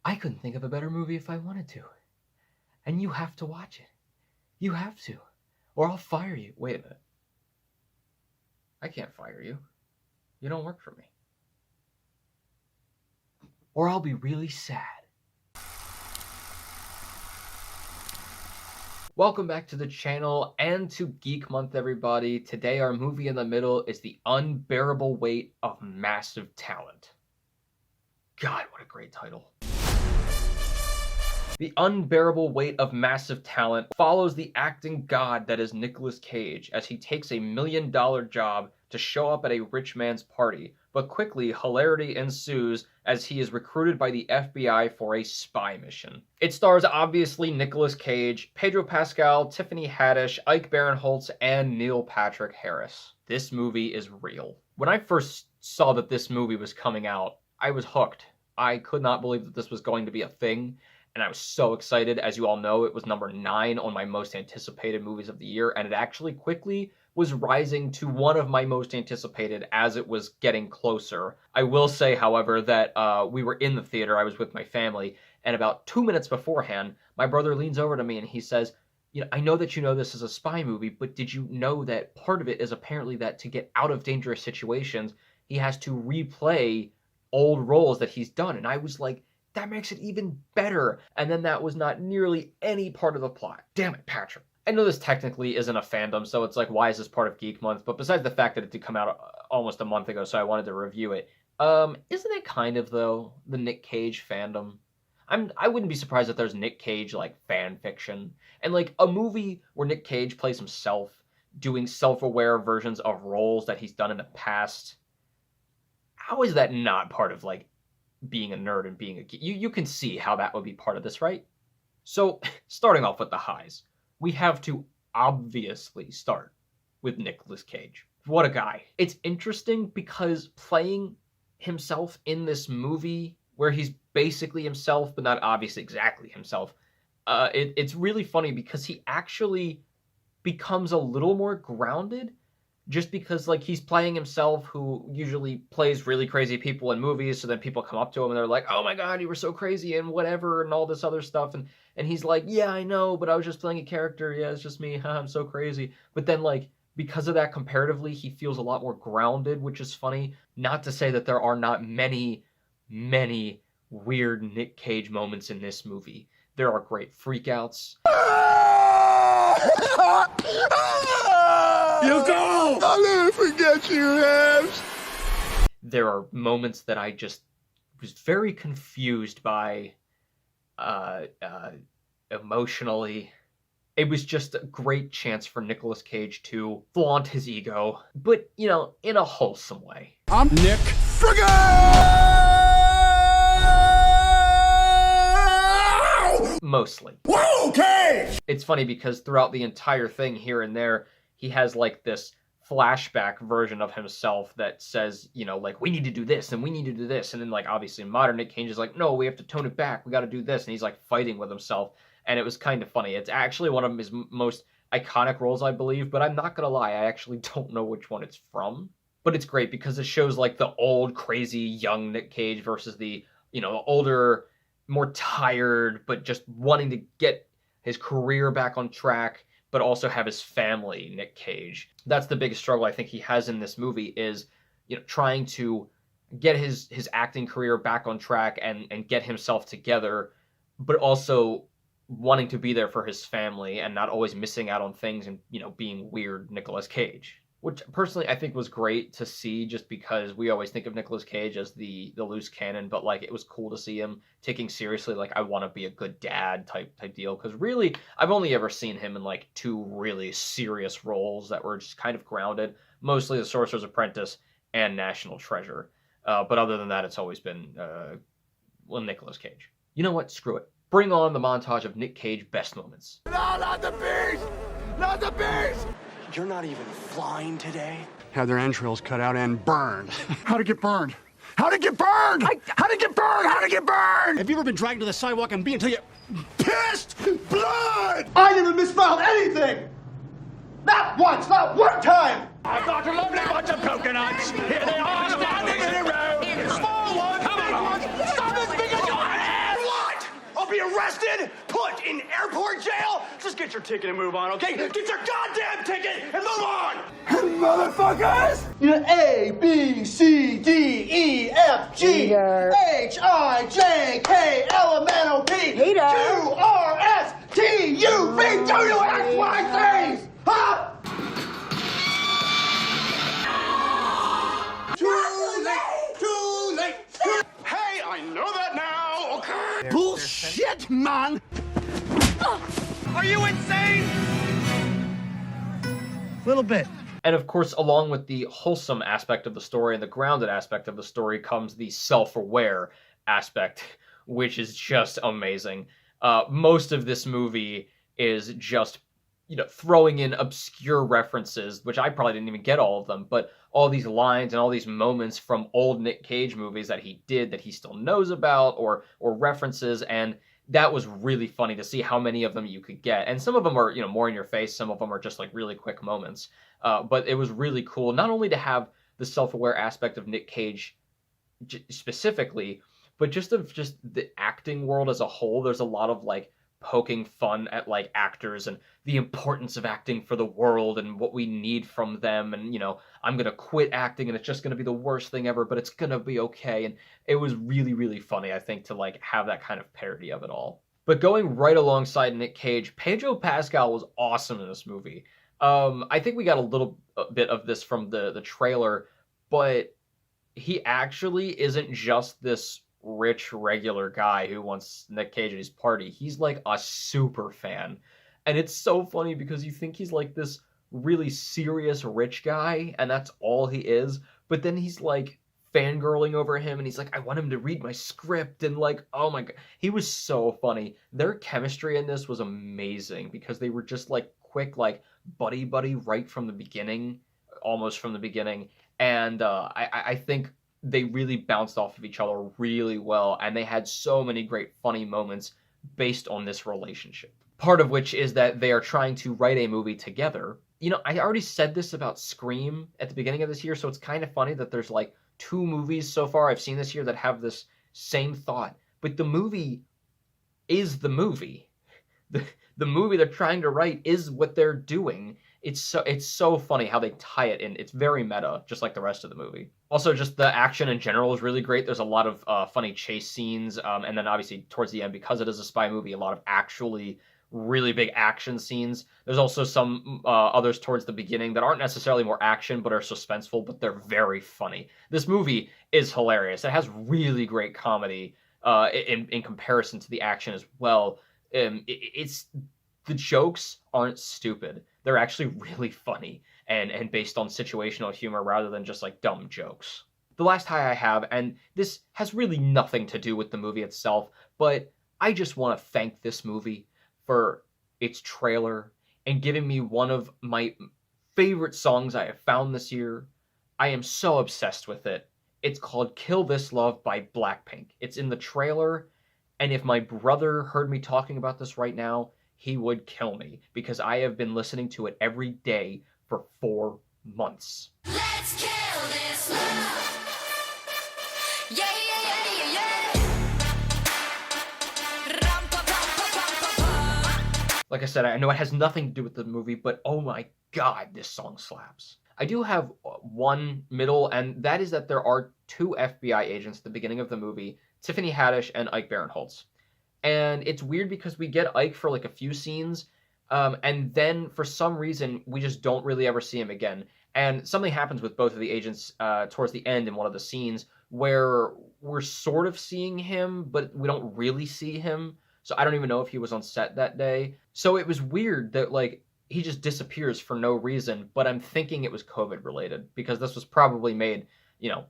I couldn't think of a better movie if I wanted to. And you have to watch it. You have to. Or I'll fire you. Wait a minute. I can't fire you. You don't work for me. Or I'll be really sad. Welcome back to the channel and to Geek Month, everybody. Today our movie in the middle is The Unbearable Weight of Massive Talent. God, what a great title. The Unbearable Weight of Massive Talent follows the acting god that is Nicolas Cage as he takes a $1 million job to show up at a rich man's party, but quickly hilarity ensues as he is recruited by the FBI for a spy mission. It stars obviously Nicolas Cage, Pedro Pascal, Tiffany Haddish, Ike Barinholtz, and Neil Patrick Harris. This movie is real. When I first saw that this movie was coming out, I was hooked. I could not believe that this was going to be a thing. And I was so excited. As you all know, it was number 9 on my most anticipated movies of the year, and it actually quickly was rising to one of my most anticipated as it was getting closer. I will say, however, that we were in the theater, I was with my family, and about 2 minutes beforehand, my brother leans over to me and he says, "You know, I know that you know this is a spy movie, but did you know that part of it is apparently that to get out of dangerous situations, he has to replay old roles that he's done?" And I was like, that makes it even better. And then that was not nearly any part of the plot. Damn it, Patrick. I know this technically isn't a fandom, so it's like, why is this part of Geek Month? But besides the fact that it did come out almost a month ago, so I wanted to review it. Isn't it kind of, though, the Nick Cage fandom? I wouldn't be surprised if there's Nick Cage, like, fan fiction. And, like, a movie where Nick Cage plays himself, doing self-aware versions of roles that he's done in the past. How is that not part of, like, being a nerd and being a geek? You can see how that would be part of this, right? So, starting off with the highs, we have to obviously start with Nicolas Cage. What a guy. It's interesting because playing himself in this movie, where he's basically himself, but not obviously exactly himself, it's really funny because he actually becomes a little more grounded. Just because, like, he's playing himself, who usually plays really crazy people in movies, so then people come up to him and they're like, "Oh my god, you were so crazy," and whatever, and all this other stuff, and he's like, "Yeah, I know, but I was just playing a character, yeah, it's just me, I'm so crazy." But then, like, because of that, comparatively, he feels a lot more grounded, which is funny. Not to say that there are not many, many weird Nick Cage moments in this movie. There are great freakouts. You go! I'll never forget you, Habs! There are moments that I just was very confused by, emotionally. It was just a great chance for Nicolas Cage to flaunt his ego, but, you know, in a wholesome way. I'm Nick Friggin! Mostly. Whoa, Cage! It's funny because throughout the entire thing, here and there, he has, like, this flashback version of himself that says, you know, like, we need to do this, and we need to do this, and then, like, obviously modern Nick Cage is like, no, we have to tone it back, we gotta do this, and he's, like, fighting with himself, and it was kind of funny. It's actually one of his most iconic roles, I believe, but I'm not gonna lie, I actually don't know which one it's from. But it's great because it shows, like, the old, crazy, young Nick Cage versus the, you know, older, more tired, but just wanting to get his career back on track, but also have his family, Nick Cage. That's the biggest struggle I think he has in this movie is, you know, trying to get his acting career back on track and get himself together, but also wanting to be there for his family and not always missing out on things and, you know, being weird Nicolas Cage. Which, personally, I think was great to see just because we always think of Nicolas Cage as the loose cannon, but, like, it was cool to see him taking seriously, like, I want to be a good dad type deal, because really, I've only ever seen him in, like, 2 really serious roles that were just kind of grounded, mostly The Sorcerer's Apprentice and National Treasure, but other than that, it's always been, well, Nicolas Cage. You know what? Screw it. Bring on the montage of Nick Cage best moments. No, not the beast! Not the beast! You're not even flying today? Had their entrails cut out and burned. How'd it get burned? How'd it get burned? How'd it get burned? How'd it get burned? Have you ever been dragged to the sidewalk and beat until you Pissed blood! I never misspelled anything! Not once, not one time! I've got a lovely bunch of coconuts. Here they are, standing in a row. Small ones, big ones, some as big as your head! arrested, put in airport jail. Just get your ticket and move on, okay? Get your goddamn ticket and move on! Motherfuckers! A, B, C, D, E, F, G, H, I, J, K, L, M, N, O, P, Q, R, S, T, U, V, W, X, Y, Z! Huh? Too late! Hey, I know that now, okay? Bullshit, man! Are you insane? Little bit. And of course, along with the wholesome aspect of the story and the grounded aspect of the story comes the self-aware aspect, which is just amazing. Most of this movie is just, throwing in obscure references, which I probably didn't even get all of them, but all these lines and all these moments from old Nick Cage movies that he did that he still knows about or references, and that was really funny to see how many of them you could get. And some of them are, more in your face, some of them are just like really quick moments. But it was really cool, not only to have the self-aware aspect of Nick Cage specifically, but just the acting world as a whole. There's a lot of like poking fun at like actors and the importance of acting for the world and what we need from them. And, I'm going to quit acting and it's just going to be the worst thing ever, but it's going to be okay. And it was really, really funny, I think, to like have that kind of parody of it all. But going right alongside Nick Cage, Pedro Pascal was awesome in this movie. I think we got a little bit of this from the trailer, but he actually isn't just this rich regular guy who wants Nick Cage at his party. He's like a super fan. And it's so funny because you think he's like this really serious rich guy and that's all he is, but then he's like fangirling over him and he's like, I want him to read my script, and like, oh my god, he was so funny. Their chemistry in this was amazing because they were just like quick like buddy right from the beginning, almost from the beginning. And I think they really bounced off of each other really well, and they had so many great funny moments based on this relationship. Part of which is that they are trying to write a movie together. I already said this about Scream at the beginning of this year, so it's kind of funny that there's like 2 movies so far I've seen this year that have this same thought. But the movie is the movie. The movie they're trying to write is what they're doing. It's so funny how they tie it in. It's very meta, just like the rest of the movie. Also, just the action in general is really great. There's a lot of funny chase scenes, and then obviously towards the end, because it is a spy movie, a lot of actually really big action scenes. There's also some others towards the beginning that aren't necessarily more action, but are suspenseful, but they're very funny. This movie is hilarious. It has really great comedy in comparison to the action as well. It's the jokes aren't stupid. They're actually really funny and based on situational humor rather than just like dumb jokes. The last high I have, and this has really nothing to do with the movie itself, but I just want to thank this movie for its trailer and giving me one of my favorite songs I have found this year. I am so obsessed with it. It's called Kill This Love by Blackpink. It's in the trailer, and if my brother heard me talking about this right now, he would kill me because I have been listening to it every day for 4 months. Let's kill this love. Yeah, yeah, yeah, yeah, yeah. Rum-pa-pum-pa-pum-pa-pum. Like I said, I know it has nothing to do with the movie, but oh my god, this song slaps. I do have one middle, and that is that there are 2 FBI agents at the beginning of the movie, Tiffany Haddish and Ike Barinholtz. And it's weird because we get Ike for like a few scenes, and then for some reason we just don't really ever see him again. And something happens with both of the agents towards the end in one of the scenes where we're sort of seeing him, but we don't really see him. So I don't even know if he was on set that day. So it was weird that like he just disappears for no reason, but I'm thinking it was COVID related because this was probably made,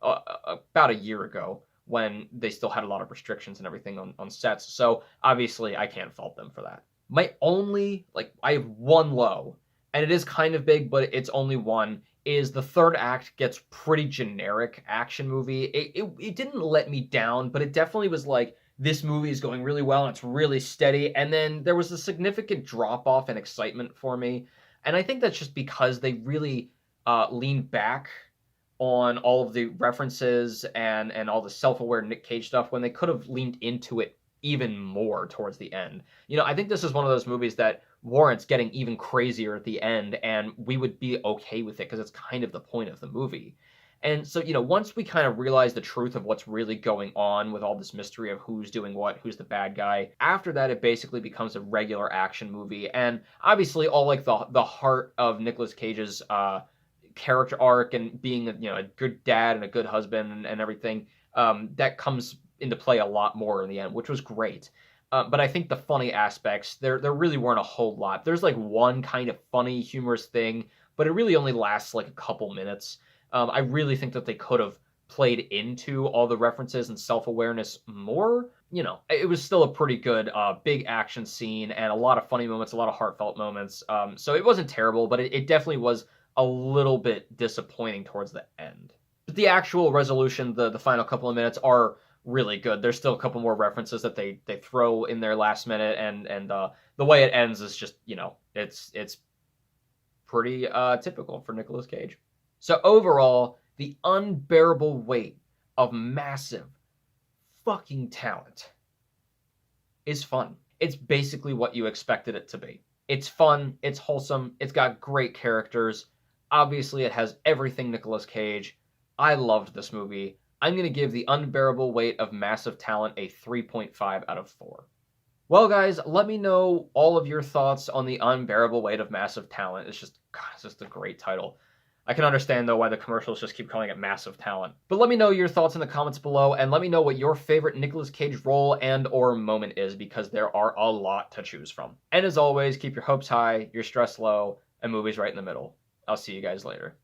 about a year ago, when they still had a lot of restrictions and everything on sets. So obviously I can't fault them for that. My only, I have one low, and it is kind of big, but it's only one, is the third act gets pretty generic action movie. It didn't let me down, but it definitely was like, this movie is going really well and it's really steady. And then there was a significant drop off in excitement for me. And I think that's just because they really leaned back on all of the references and all the self-aware Nick Cage stuff when they could have leaned into it even more towards the end. You know, I think this is one of those movies that warrants getting even crazier at the end, and we would be okay with it because it's kind of the point of the movie. And so, you know, once we kind of realize the truth of what's really going on with all this mystery of who's doing what, who's the bad guy, after that, it basically becomes a regular action movie. And obviously, all like the heart of Nicolas Cage's character arc and being, you know, a good dad and a good husband and everything, that comes into play a lot more in the end, which was great. But I think the funny aspects, there really weren't a whole lot. There's like one kind of funny, humorous thing, but it really only lasts like a couple minutes. I really think that they could have played into all the references and self-awareness more. You know, it was still a pretty good big action scene and a lot of funny moments, a lot of heartfelt moments. So it wasn't terrible, but it definitely was a little bit disappointing towards the end. But the actual resolution, the final couple of minutes are really good. There's still a couple more references that they throw in there last minute, and the way it ends is just, you know, it's pretty typical for Nicolas Cage. So overall, the unbearable weight of massive fucking talent is fun. It's basically what you expected it to be. It's fun, it's wholesome, it's got great characters. Obviously, it has everything Nicolas Cage. I loved this movie. I'm going to give the unbearable weight of massive talent a 3.5 out of 4. Well, guys, let me know all of your thoughts on the unbearable weight of massive talent. It's just a great title. I can understand, though, why the commercials just keep calling it Massive Talent. But let me know your thoughts in the comments below, and let me know what your favorite Nicolas Cage role and or moment is, because there are a lot to choose from. And as always, keep your hopes high, your stress low, and movies right in the middle. I'll see you guys later.